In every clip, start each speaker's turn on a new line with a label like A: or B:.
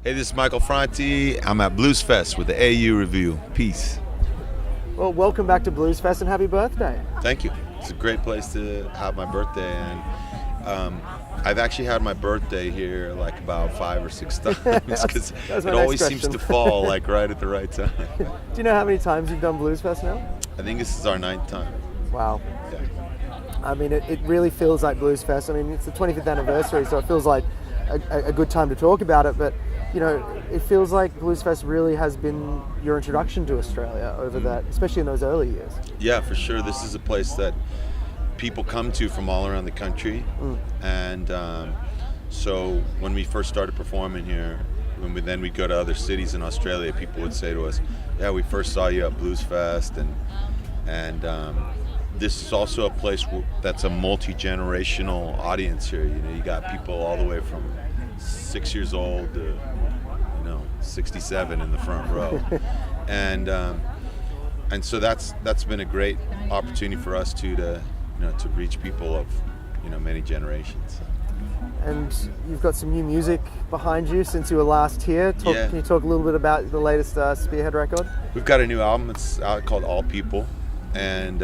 A: Hey, this is Michael Franti. I'm at Blues Fest with the AU Review. Peace.
B: Well, welcome back to Blues Fest and happy birthday.
A: Thank you. It's a great place to have my birthday, and I've actually had my birthday here like about 5 or 6 times because it always seems to fall like right at the right time.
B: Do you know how many times you've done Blues Fest now?
A: I think this is our 9th time.
B: Wow.
A: Yeah.
B: I mean, it really feels like Blues Fest. I mean, it's the 25th anniversary, so it feels like a good time to talk about it. But, you know, it feels like Blues Fest really has been your introduction to Australia over that, especially in those early years.
A: Yeah, for sure. This is a place that people come to from all around the country. And so when we first started performing here, then we'd go to other cities in Australia, people would say to us, yeah, we first saw you at Blues Fest. And this is also a place that's a multi-generational audience here. You know, you got people all the way from 6 years old to 67 in the front row. And so that's been a great opportunity for us to reach people of many generations.
B: And you've got some new music behind you since you were last here. Can you talk a little bit about the latest Spearhead record?
A: We've got a new album. It's out called All People, and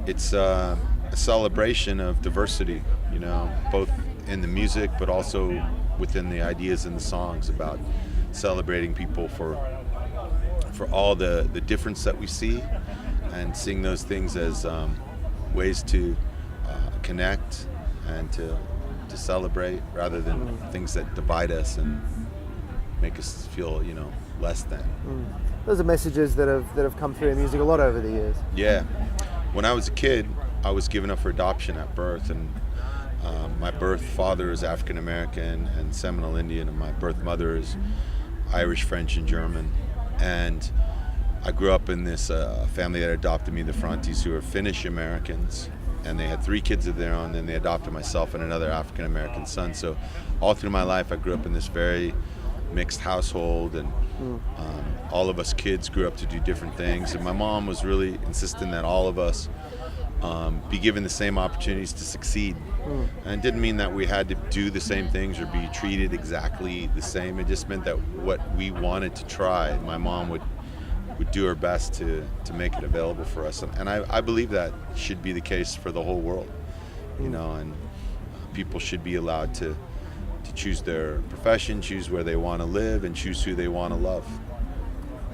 A: it's a celebration of diversity, both in the music but also within the ideas and the songs, about celebrating people for all the difference that we see, and seeing those things as ways to connect and to celebrate, rather than things that divide us and make us feel less than.
B: Those are messages that have come through in music a lot over the years.
A: Yeah. When I was a kid, I was given up for adoption at birth, and my birth father is African American and Seminole Indian, and my birth mother is Irish, French, and German. And I grew up in this family that adopted me, the Frantis, who are Finnish Americans, and they had 3 kids of their own. Then they adopted myself and another African American son. So all through my life, I grew up in this very mixed household, and all of us kids grew up to do different things. And my mom was really insisting that all of us be given the same opportunities to succeed. And it didn't mean that we had to do the same things or be treated exactly the same. It just meant that what we wanted to try, my mom would do her best to make it available for us. And I believe that should be the case for the whole world, and people should be allowed to choose their profession, choose where they want to live, and choose who they want to love.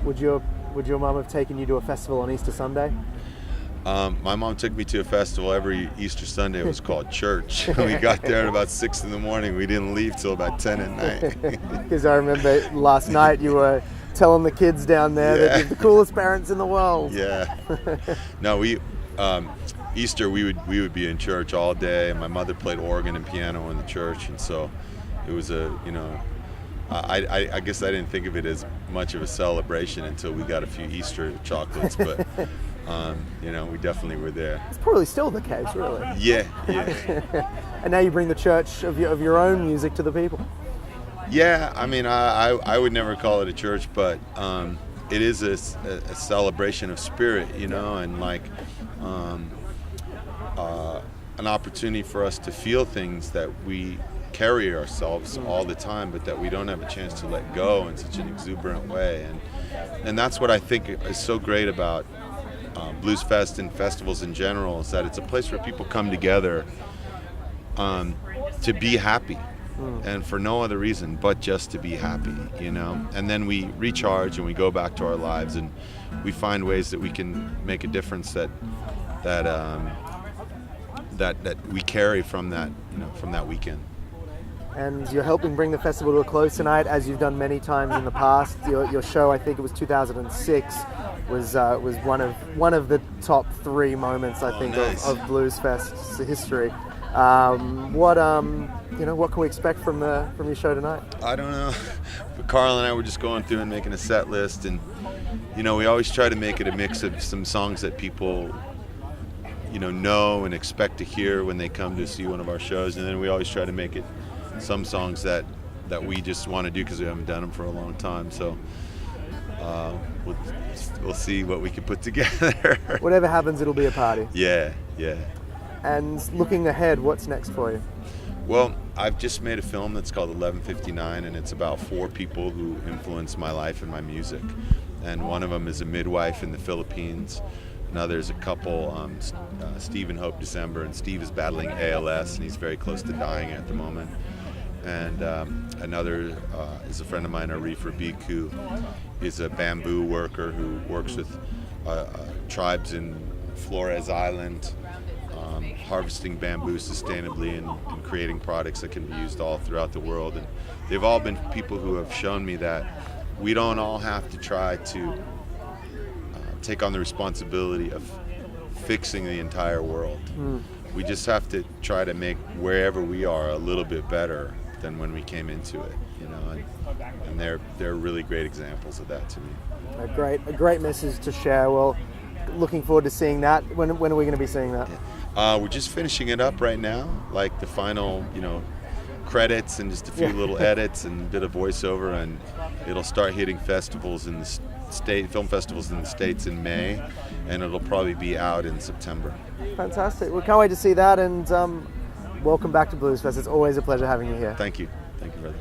B: Would your mom have taken you to a festival on Easter Sunday?
A: My mom took me to a festival every Easter Sunday. It was called church. We got there at about 6 in the morning. We didn't leave till about 10 at night.
B: Because I remember last night you were telling the kids down there that you're the coolest parents in the world. Yeah.
A: No, Easter we would be in church all day, and my mother played organ and piano in the church, and so it was I guess I didn't think of it as much of a celebration until we got a few Easter chocolates, but we definitely were there.
B: It's probably still the case, really.
A: Yeah.
B: And now you bring the church of your own music to the people.
A: Yeah, I mean, I would never call it a church, but it is a celebration of spirit, and like an opportunity for us to feel things that we carry ourselves all the time, but that we don't have a chance to let go in such an exuberant way. And that's what I think is so great about Blues Fest and festivals in general, is that it's a place where people come together to be happy. And for no other reason but just to be happy, and then we recharge and we go back to our lives, and we find ways that we can make a difference that we carry from that weekend.
B: And you're helping bring the festival to a close tonight, as you've done many times in the past. Your show, I think it was 2006, was one of the top 3 moments, I think,
A: nice.
B: of Blues Fest's history. What can we expect from your show tonight?
A: I don't know. But Carl and I were just going through and making a set list, and we always try to make it a mix of some songs that people know and expect to hear when they come to see one of our shows, and then we always try to make it some songs that we just want to do because we haven't done them for a long time. So we'll see what we can put together.
B: Whatever happens, it'll be a party.
A: Yeah.
B: And looking ahead, what's next for you?
A: Well, I've just made a film that's called 11:59, and it's about 4 people who influenced my life and my music. And one of them is a midwife in the Philippines. Another is a couple, Steve and Hope December, and Steve is battling ALS, and he's very close to dying at the moment. And another is a friend of mine, Arif Rabiq, who is a bamboo worker who works with tribes in Flores Island, harvesting bamboo sustainably and creating products that can be used all throughout the world. And they've all been people who have shown me that we don't all have to try to take on the responsibility of fixing the entire world. We just have to try to make wherever we are a little bit better than when we came into it, you know, and they're really great examples of that to me.
B: A great message to share. Well, looking forward to seeing that. When are we going to be seeing that?
A: We're just finishing it up right now, like the final, credits and just a few little edits and a bit of voiceover, and it'll start hitting festivals in the film festivals in the States in May, and it'll probably be out in September.
B: Fantastic. We can't wait to see that, and welcome back to Blues Fest. It's always a pleasure having you here.
A: Thank you, brother.